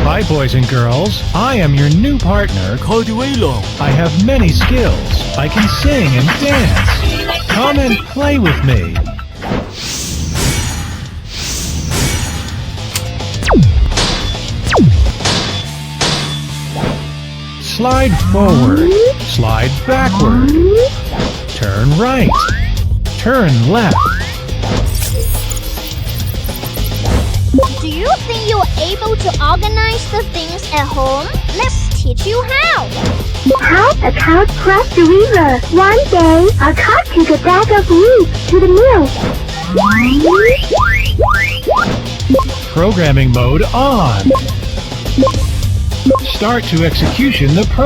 Hi, boys and girls. I am your new partner. I have many skills. I can sing and dance. Come and play with me. Slide forward. Slide backward. Turn right. Turn left. Do you think you're able to organize the things at home? Let's teach you how. How a cart crossed the river. One day, a cart took a bag of wheat to the mill. Programming mode on. Start to execution the program.